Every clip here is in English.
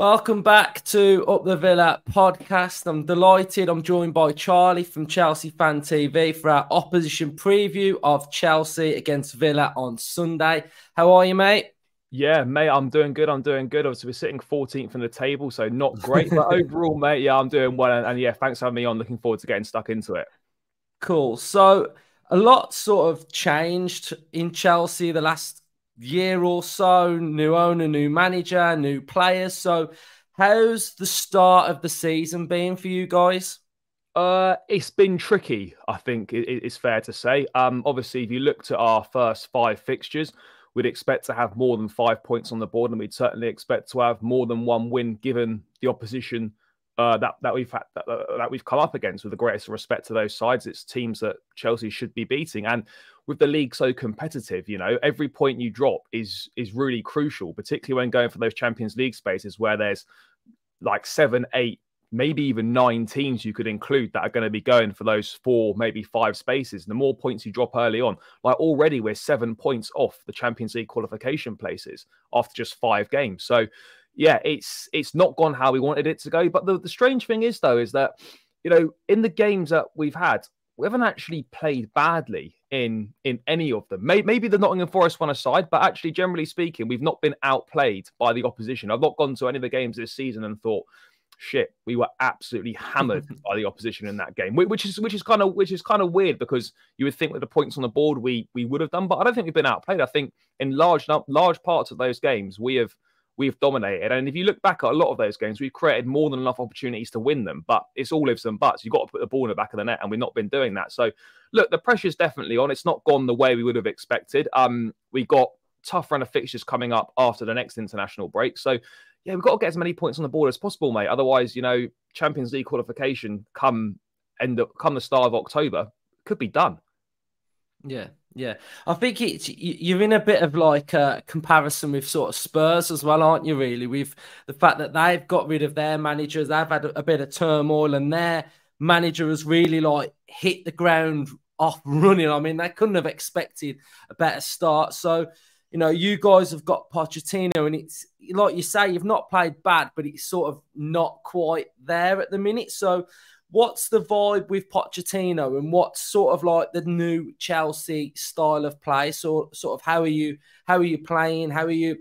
Welcome back to Up the Villa podcast. I'm delighted. I'm joined by Charlie from Chelsea Fan TV for our opposition preview of Chelsea against Villa on Sunday. How are you, mate? Yeah, mate, I'm doing good. Obviously, we're sitting 14th in the table, so not great. But overall, mate, yeah, I'm doing well. And yeah, thanks for having me on. Looking forward to getting stuck into it. Cool. So a lot sort of changed in Chelsea the last year or so. New owner, new manager, new players. So how's the start of the season been for you guys? It's been tricky, I think it's fair to say. Obviously, if you looked at our first 5 fixtures, we'd expect to have more than 5 points on the board, and we'd certainly expect to have more than one win, given the opposition that we've come up against. With the greatest respect to those sides, it's teams that Chelsea should be beating. And with the league so competitive, every point you drop is really crucial, particularly when going for those Champions League spaces where there's like 7, 8, maybe even 9 teams you could include that are going to be going for those 4, maybe 5 spaces. The more points you drop early on, like already we're 7 points off the Champions League qualification places after just 5 games. So yeah, it's not gone how we wanted it to go. But the strange thing is, though, is that, in the games that we've had, we haven't actually played badly in any of them. Maybe the Nottingham Forest one aside, but actually, generally speaking, we've not been outplayed by the opposition. I've not gone to any of the games this season and thought, shit, we were absolutely hammered by the opposition in that game, which is kind of weird, because you would think with the points on the board we would have done, but I don't think we've been outplayed. I think in large parts of those games we've dominated, and if you look back at a lot of those games, we've created more than enough opportunities to win them. But it's all ifs and buts. You've got to put the ball in the back of the net, and we've not been doing that. So look, the pressure's definitely on. It's not gone the way we would have expected. We've got tough run of fixtures coming up after the next international break, so yeah, we've got to get as many points on the board as possible, mate. Otherwise, Champions League qualification come the start of October could be done. Yeah. I think you're in a bit of like a comparison with sort of Spurs as well, aren't you, really? With the fact that they've got rid of their managers, they've had a bit of turmoil, and their manager has really like hit the ground off running. I mean, they couldn't have expected a better start. So, you guys have got Pochettino, and it's like you say, you've not played bad, but it's sort of not quite there at the minute. So what's the vibe with Pochettino, and what's sort of like the new Chelsea style of play? So sort of how are you playing? How are you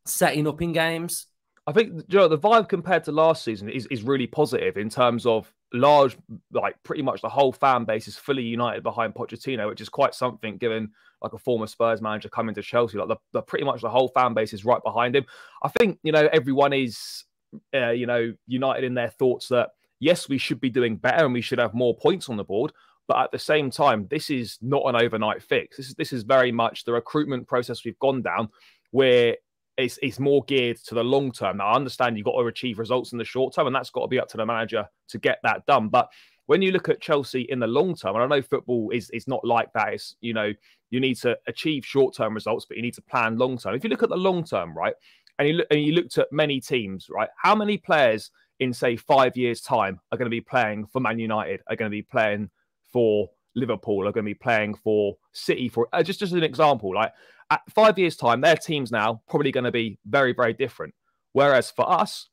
setting up in games? I think the vibe compared to last season is really positive in terms of large, like pretty much the whole fan base is fully united behind Pochettino, which is quite something given like a former Spurs manager coming to Chelsea. Like the pretty much the whole fan base is right behind him. I think, everyone is, united in their thoughts that, yes, we should be doing better and we should have more points on the board. But at the same time, this is not an overnight fix. This is very much the recruitment process we've gone down, where it's more geared to the long term. Now, I understand you've got to achieve results in the short term, and that's got to be up to the manager to get that done. But when you look at Chelsea in the long term, and I know football is not like that. It's, you need to achieve short-term results, but you need to plan long-term. If you look at the long term, right, and you looked at many teams, right, how many players in, say, 5 years' time are going to be playing for Man United, are going to be playing for Liverpool, are going to be playing for City, for just as an example, like at 5 years' time, their team's now probably going to be very, very different. Whereas for us,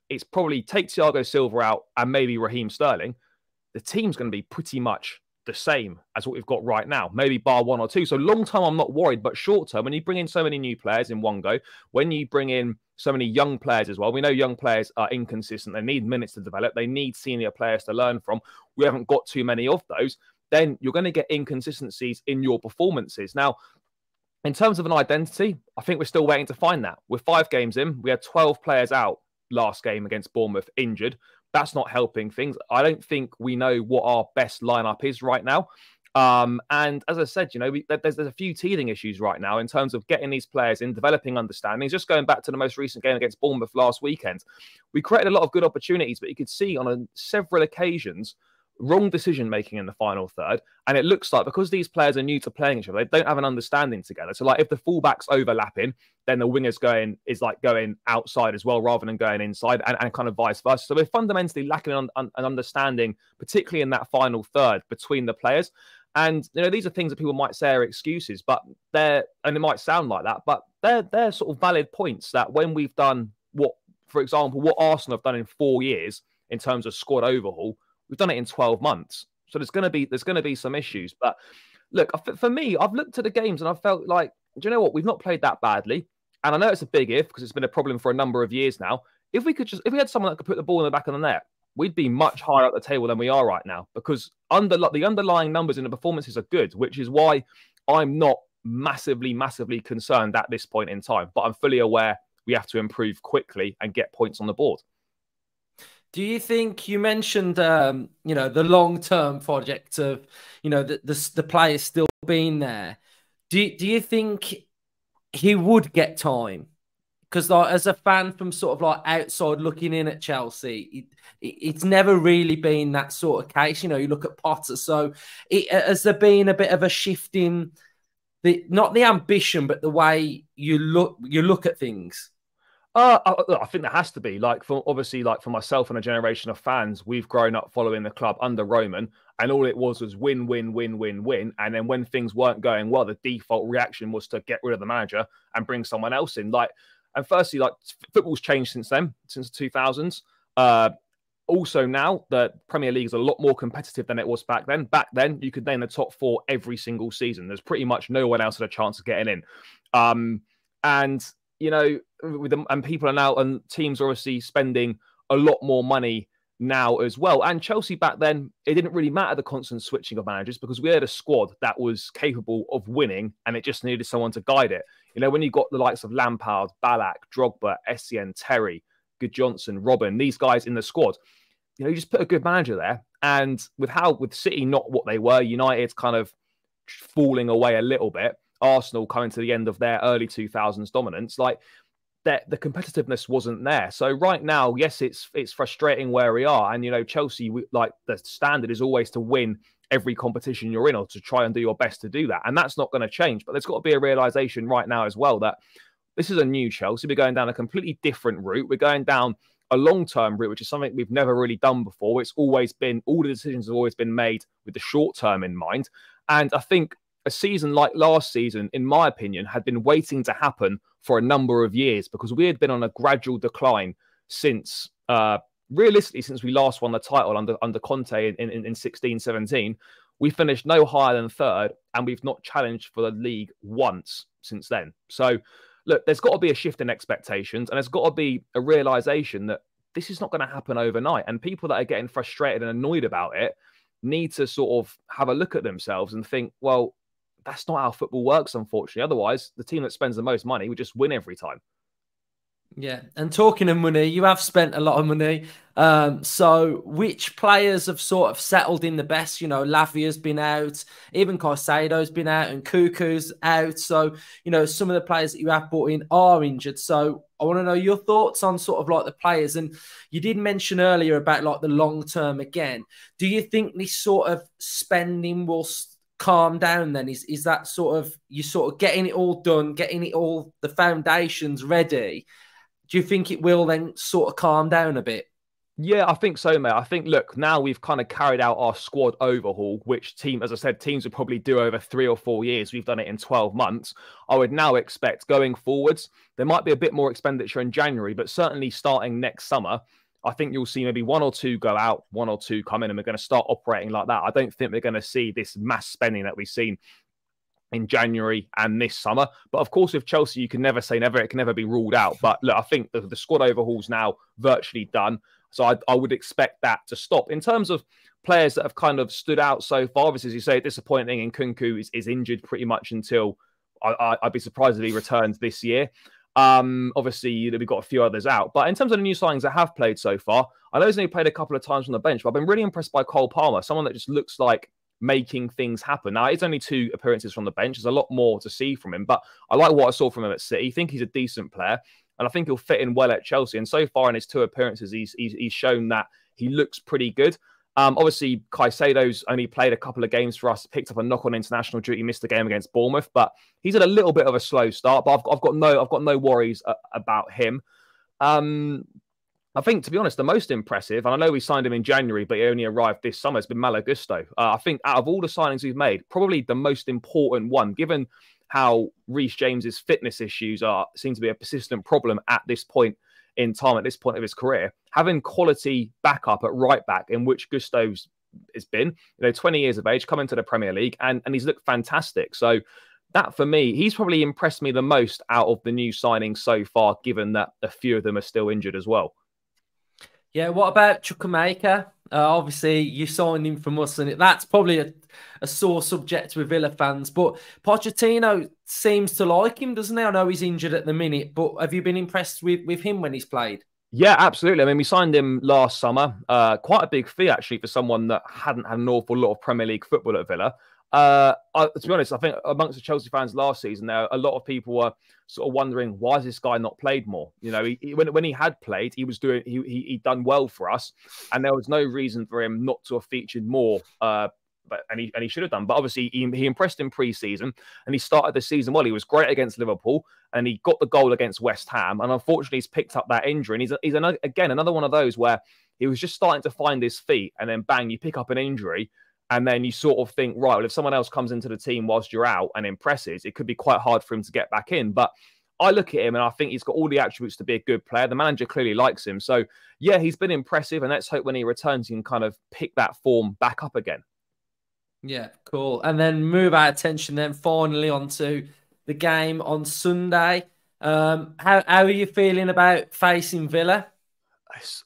it's probably take Thiago Silva out and maybe Raheem Sterling. The team's going to be pretty much the same as what we've got right now, maybe bar 1 or 2. So long term, I'm not worried, but short term, when you bring in so many new players in one go, when you bring in so many young players as well, we know young players are inconsistent. They need minutes to develop. They need senior players to learn from. We haven't got too many of those. Then you're going to get inconsistencies in your performances. Now, in terms of an identity, I think we're still waiting to find that. We're 5 games in. We had 12 players out last game against Bournemouth injured. That's not helping things. I don't think we know what our best lineup is right now. And as I said, there's a few teething issues right now in terms of getting these players in, developing understandings. Just going back to the most recent game against Bournemouth last weekend, we created a lot of good opportunities, but you could see on several occasions wrong decision making in the final third. And it looks like because these players are new to playing each other, they don't have an understanding together. So like if the fullback's overlapping, then the winger's going outside as well rather than going inside, and kind of vice versa. So we're fundamentally lacking an understanding, particularly in that final third between the players. And these are things that people might say are excuses, but and it might sound like that, but they're sort of valid points that when we've done what for example, what Arsenal have done in 4 years in terms of squad overhaul, we've done it in 12 months. So there's going to be some issues. But look, for me, I've looked at the games and I felt like, do you know what? We've not played that badly. And I know it's a big if because it's been a problem for a number of years now. If we had someone that could put the ball in the back of the net, we'd be much higher up the table than we are right now, because the underlying numbers in the performances are good, which is why I'm not massively concerned at this point in time. But I'm fully aware we have to improve quickly and get points on the board. Do you think, you mentioned, the long-term project of, the players still being there? Do you think he would get time? Because as a fan from sort of outside looking in at Chelsea, it's never really been that sort of case. You look at Potter. So has there been a bit of a shift in not the ambition, but the way you look at things? I think there has to be. For myself and a generation of fans, we've grown up following the club under Roman, and all it was win, win, win, win, win. And then when things weren't going well, the default reaction was to get rid of the manager and bring someone else in. And firstly, football's changed since then, since the 2000s. Also now, the Premier League is a lot more competitive than it was back then. Back then, you could name the top 4 every single season. There's pretty much no one else had a chance of getting in. And people are now, and teams are obviously spending a lot more money now as well. And Chelsea back then, it didn't really matter the constant switching of managers, because we had a squad that was capable of winning, and it just needed someone to guide it. When you got the likes of Lampard, Ballack, Drogba, Essien, Terry, Good Johnson, Robin, these guys in the squad, you just put a good manager there. And with City not what they were, United's kind of falling away a little bit, Arsenal coming to the end of their early 2000s dominance, the competitiveness wasn't there. So right now, yes, it's frustrating where we are. And, Chelsea, the standard is always to win every competition you're in, or to try and do your best to do that. And that's not going to change. But there's got to be a realization right now as well that this is a new Chelsea. We're going down a completely different route. We're going down a long-term route, which is something we've never really done before. It's always been, all the decisions have always been made with the short term in mind. And I think a season like last season, in my opinion, had been waiting to happen for a number of years, because we had been on a gradual decline since, realistically, since we last won the title under Conte in 16-17. We finished no higher than 3rd, and we've not challenged for the league once since then. So, look, there's got to be a shift in expectations, and there's got to be a realization that this is not going to happen overnight. And people that are getting frustrated and annoyed about it need to sort of have a look at themselves and think, well, that's not how football works, unfortunately. Otherwise, the team that spends the most money would just win every time. Yeah, and talking of money, you have spent a lot of money. So which players have sort of settled in the best? Lavia's been out, even Caicedo's been out, and Cuckoo's out. So, some of the players that you have brought in are injured. So I want to know your thoughts on sort of the players. And you did mention earlier about the long term again. Do you think this sort of spending will calm down then? Is that sort of, you sort of getting it all done, getting it all, the foundations ready? Do you think it will then sort of calm down a bit? Yeah, I think so, mate. I think, look, now we've kind of carried out our squad overhaul, which as I said, teams would probably do over 3 or 4 years. We've done it in 12 months. I would now expect going forwards, there might be a bit more expenditure in January, but certainly starting next summer, I think you'll see maybe 1 or 2 go out, 1 or 2 come in, and we're going to start operating like that. I don't think we're going to see this mass spending that we've seen in January and this summer. But of course, with Chelsea, you can never say never. It can never be ruled out. But look, I think the squad overhaul's now virtually done. So I would expect that to stop. In terms of players that have kind of stood out so far, obviously, as you say, disappointing, and Nkunku is injured pretty much until I'd be surprised if he returns this year. Obviously, we've got a few others out. But in terms of the new signings that have played so far, I know he's only played a couple of times on the bench, but I've been really impressed by Cole Palmer, someone that just looks like making things happen. Now, it's only 2 appearances from the bench. There's a lot more to see from him, but I like what I saw from him at City. I think he's a decent player, and I think he'll fit in well at Chelsea. And so far in his 2 appearances, he's shown that he looks pretty good. Obviously, Caicedo's only played a couple of games for us, picked up a knock on international duty, missed a game against Bournemouth, but he's had a little bit of a slow start. But I've got no worries about him. I think, to be honest, the most impressive, and I know we signed him in January, but he only arrived this summer, has been Malo Gusto. I think out of all the signings we've made, probably the most important one, given how Reece James's fitness issues seem to be a persistent problem at this point in time at this point of his career, having quality backup at right back, in which Gusto's has been, 20 years of age, coming to the Premier League, and he's looked fantastic. So that, for me, he's probably impressed me the most out of the new signings so far, given that a few of them are still injured as well. Yeah, what about Chukwuemeka? Obviously, you signed him from us, and that's probably a sore subject with Villa fans. But Pochettino seems to like him, doesn't he? I know he's injured at the minute, but have you been impressed with him when he's played? Yeah, absolutely. I mean, we signed him last summer. Quite a big fee, actually, for someone that hadn't had an awful lot of Premier League football at Villa. To be honest, I think amongst the Chelsea fans last season, there a lot of people were sort of wondering, why has this guy not played more? When he had played, he'd done well for us, and there was no reason for him not to have featured more. And he should have done. But obviously, he impressed in pre-season, and he started the season well. He was great against Liverpool, and he got the goal against West Ham. And unfortunately, he's picked up that injury. And he's another one of those where he was just starting to find his feet, and then bang, you pick up an injury. And then you sort of think, right, well, if someone else comes into the team whilst you're out and impresses, it could be quite hard for him to get back in. But I look at him and I think he's got all the attributes to be a good player. The manager clearly likes him. So, yeah, he's been impressive. And let's hope when he returns, he can kind of pick that form back up again. Yeah, cool. And then move our attention then finally onto the game on Sunday. How are you feeling about facing Villa?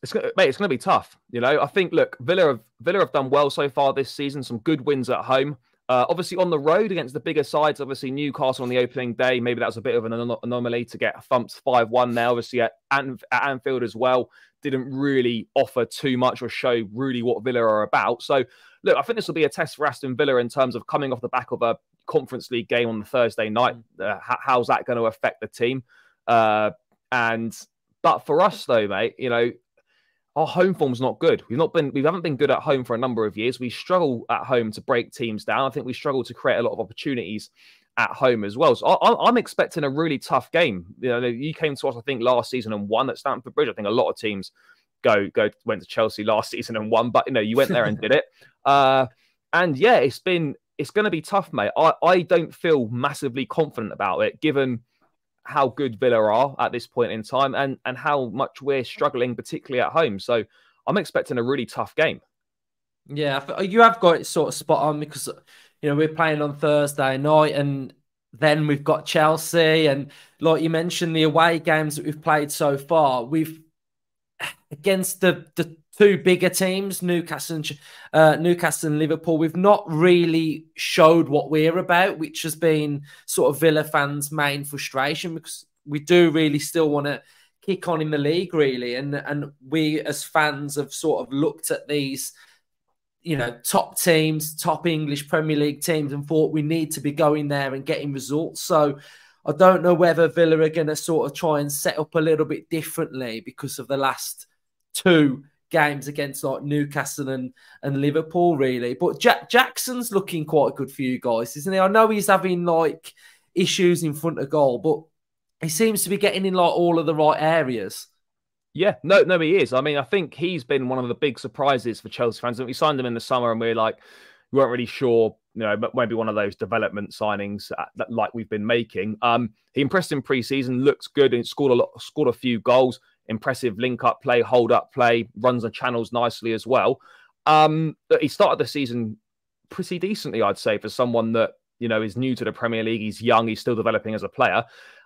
It's going to be tough. I think, look, Villa have done well so far this season. Some good wins at home. Obviously, on the road against the bigger sides, obviously Newcastle on the opening day, maybe that was a bit of an anomaly to get thumped 5-1 there. Obviously, at Anfield as well, didn't really offer too much or show really what Villa are about. So, look, I think this will be a test for Aston Villa in terms of coming off the back of a Conference League game on the Thursday night. How's that going to affect the team? But for us, though, mate, our home form's not good. We haven't been good at home for a number of years. We struggle at home to break teams down. I think we struggle to create a lot of opportunities at home as well. So I'm expecting a really tough game. You came to us, I think, last season and won at Stamford Bridge. I think a lot of teams went to Chelsea last season and won, but you went there and did it. And yeah, it's going to be tough, mate. I don't feel massively confident about it, given how good Villa are at this point in time and how much we're struggling, particularly at home. So I'm expecting a really tough game. Yeah, you have got it sort of spot on because, we're playing on Thursday night and then we've got Chelsea. And like you mentioned, the away games that we've played so far, against the two bigger teams, Newcastle and Liverpool, we've not really showed what we're about, which has been sort of Villa fans' main frustration because we do really still want to kick on in the league, really. And we as fans have sort of looked at these, top teams, top English Premier League teams and thought we need to be going there and getting results. So I don't know whether Villa are going to sort of try and set up a little bit differently because of the last two games against like Newcastle and Liverpool, really. But Jackson's looking quite good for you guys, isn't he? I know he's having like issues in front of goal, but he seems to be getting in like all of the right areas. Yeah, no, he is. I mean, I think he's been one of the big surprises for Chelsea fans. We signed him in the summer and we weren't really sure, but maybe one of those development signings like we've been making. He impressed in pre-season, looks good and scored a few goals. Impressive link-up play, hold-up play, runs the channels nicely as well. He started the season pretty decently, I'd say, for someone that, is new to the Premier League. He's young, he's still developing as a player.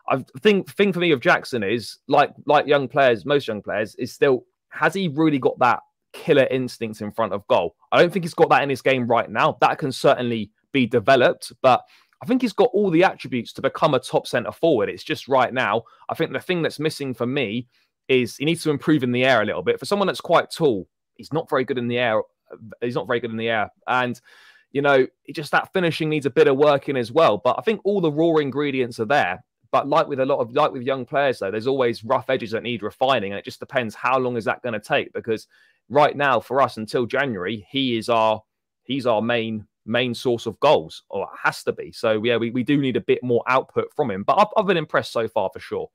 I think thing for me of Jackson is, like young players, most young players, is still, has he really got that killer instinct in front of goal? I don't think he's got that in his game right now. That can certainly be developed, but I think he's got all the attributes to become a top centre forward. It's just right now, I think the thing that's missing for me is he needs to improve in the air a little bit. For someone that's quite tall, he's not very good in the air. And, just that finishing needs a bit of work in as well. But I think all the raw ingredients are there. But like with young players, though, there's always rough edges that need refining. And it just depends how long is that going to take? Because right now, for us, until January, he's our main source of goals, or it has to be. So, yeah, we do need a bit more output from him. But I've been impressed so far, for sure.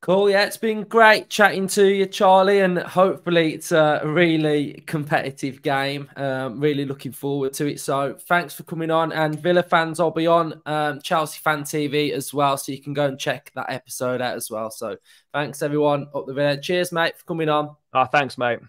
Cool. Yeah, it's been great chatting to you, Charlie, and hopefully it's a really competitive game. Really looking forward to it. So thanks for coming on. And Villa fans, I'll be on Chelsea Fan TV as well, so you can go and check that episode out as well. So thanks everyone up the Villa. Cheers, mate, for coming on. Thanks, mate.